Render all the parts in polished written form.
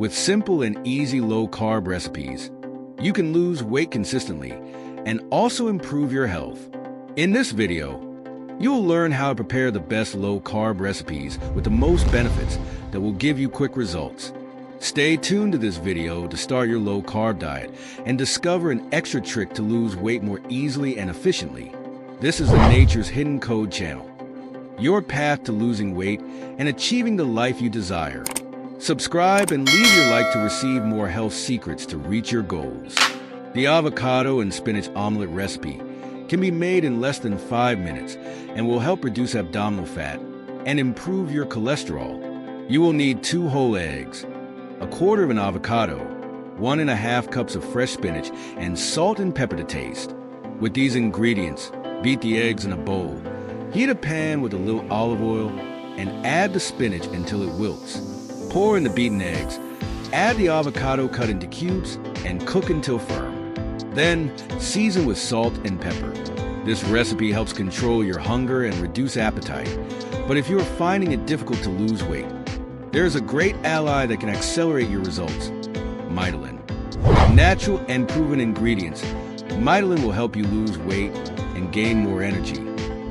With simple and easy low-carb recipes, you can lose weight consistently and also improve your health. In this video, you'll learn how to prepare the best low-carb recipes with the most benefits that will give you quick results. Stay tuned to this video to start your low-carb diet and discover an extra trick to lose weight more easily and efficiently. This is the Nature's Hidden Code channel, your path to losing weight and achieving the life you desire. Subscribe and leave your like to receive more health secrets to reach your goals. The avocado and spinach omelet recipe can be made in less than 5 minutes and will help reduce abdominal fat and improve your cholesterol. You will need 2 whole eggs, a quarter of an avocado, 1½ cups of fresh spinach, and salt and pepper to taste. With these ingredients, beat the eggs in a bowl. Heat a pan with a little olive oil and add the spinach until it wilts. Pour in the beaten eggs, add the avocado cut into cubes, and cook until firm. Then, season with salt and pepper. This recipe helps control your hunger and reduce appetite. But if you're finding it difficult to lose weight, there's a great ally that can accelerate your results: Mytilin. With natural and proven ingredients, Mytilin will help you lose weight and gain more energy.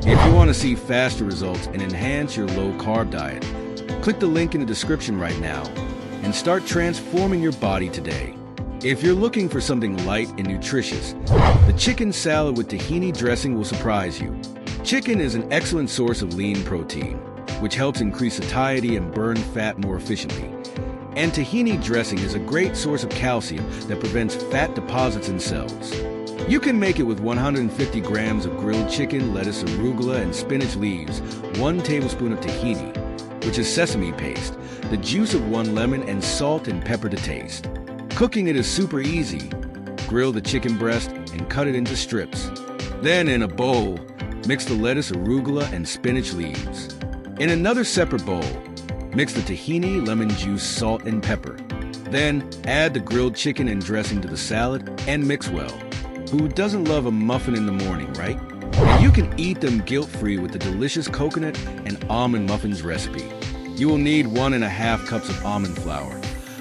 If you want to see faster results and enhance your low-carb diet, click the link in the description right now and start transforming your body today. If you're looking for something light and nutritious, the chicken salad with tahini dressing will surprise you. Chicken is an excellent source of lean protein, which helps increase satiety and burn fat more efficiently. And tahini dressing is a great source of calcium that prevents fat deposits in cells. You can make it with 150 grams of grilled chicken, lettuce, arugula, and spinach leaves, 1 tablespoon of tahini, which is sesame paste, the juice of 1 lemon, and salt and pepper to taste. Cooking it is super easy. Grill the chicken breast and cut it into strips. Then in a bowl, mix the lettuce, arugula, and spinach leaves. In another separate bowl, mix the tahini, lemon juice, salt, and pepper. Then add the grilled chicken and dressing to the salad and mix well. Who doesn't love a muffin in the morning, right? And you can eat them guilt-free with the delicious coconut and almond muffins recipe. You will need 1½ cups of almond flour,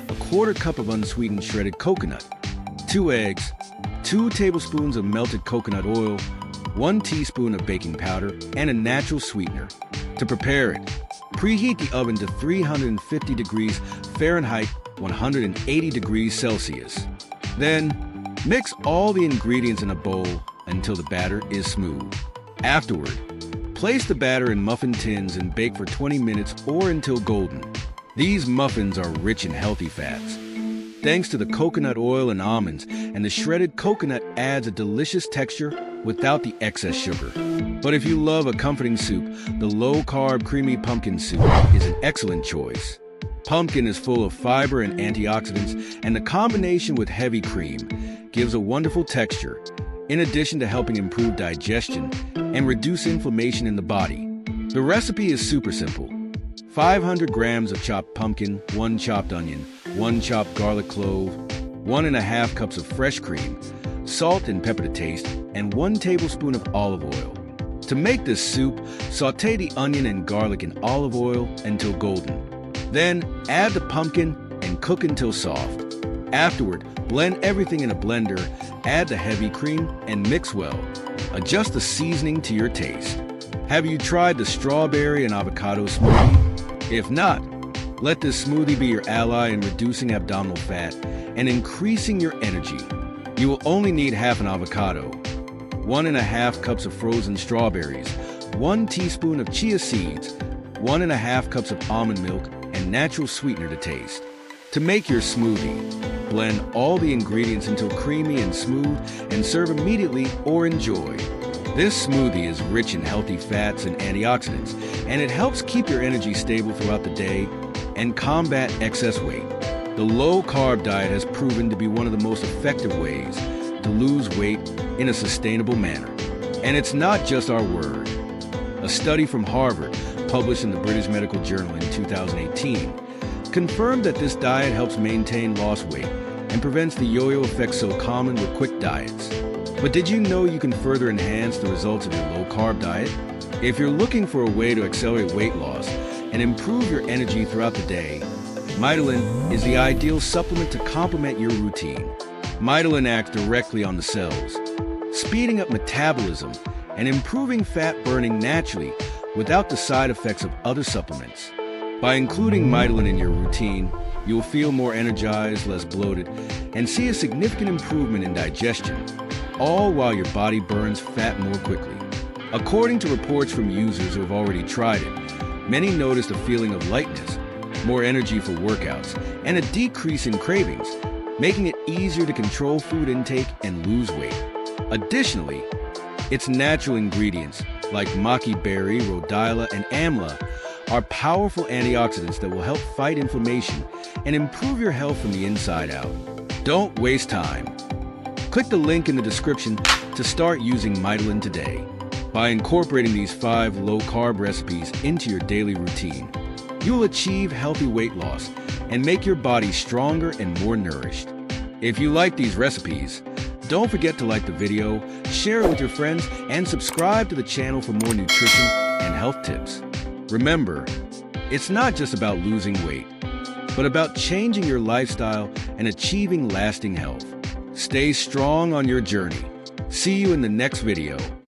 a quarter cup of unsweetened shredded coconut, 2 eggs, 2 tablespoons of melted coconut oil, 1 teaspoon of baking powder, and a natural sweetener. To prepare it, preheat the oven to 350 degrees Fahrenheit, 180 degrees Celsius. Then, mix all the ingredients in a bowl until the batter is smooth. Afterward, place the batter in muffin tins and bake for 20 minutes or until golden. These muffins are rich in healthy fats. Thanks to the coconut oil and almonds, and the shredded coconut adds a delicious texture without the excess sugar. But if you love a comforting soup, the low-carb creamy pumpkin soup is an excellent choice. Pumpkin is full of fiber and antioxidants, and the combination with heavy cream gives a wonderful texture, in addition to helping improve digestion and reduce inflammation in the body. The recipe is super simple. 500 grams of chopped pumpkin, 1 chopped onion, 1 chopped garlic clove, 1½ cups of fresh cream, salt and pepper to taste, and 1 tablespoon of olive oil. To make this soup, sauté the onion and garlic in olive oil until golden. Then add the pumpkin and cook until soft. Afterward, blend everything in a blender, add the heavy cream, and mix well. Adjust the seasoning to your taste. Have you tried the strawberry and avocado smoothie? If not, let this smoothie be your ally in reducing abdominal fat and increasing your energy. You will only need half an avocado, 1½ cups of frozen strawberries, 1 teaspoon of chia seeds, 1½ cups of almond milk, and natural sweetener to taste. To make your smoothie, blend all the ingredients until creamy and smooth and serve immediately or enjoy. This smoothie is rich in healthy fats and antioxidants, and it helps keep your energy stable throughout the day and combat excess weight. The low-carb diet has proven to be one of the most effective ways to lose weight in a sustainable manner. And it's not just our word. A study from Harvard, published in the British Medical Journal in 2018, confirmed that this diet helps maintain lost weight and prevents the yo-yo effect so common with quick diets. But did you know you can further enhance the results of your low-carb diet? If you're looking for a way to accelerate weight loss and improve your energy throughout the day, Mitolin is the ideal supplement to complement your routine. Mitolin acts directly on the cells, speeding up metabolism and improving fat burning naturally without the side effects of other supplements. By including Mitolin in your routine, you'll feel more energized, less bloated, and see a significant improvement in digestion, all while your body burns fat more quickly. According to reports from users who have already tried it, many noticed a feeling of lightness, more energy for workouts, and a decrease in cravings, making it easier to control food intake and lose weight. Additionally, its natural ingredients like maqui berry, rhodiola, and amla are powerful antioxidants that will help fight inflammation and improve your health from the inside out. Don't waste time. Click the link in the description to start using Mitolin today. By incorporating these 5 low-carb recipes into your daily routine, you'll achieve healthy weight loss and make your body stronger and more nourished. If you like these recipes, don't forget to like the video, share it with your friends, and subscribe to the channel for more nutrition and health tips. Remember, it's not just about losing weight, but about changing your lifestyle and achieving lasting health. Stay strong on your journey. See you in the next video.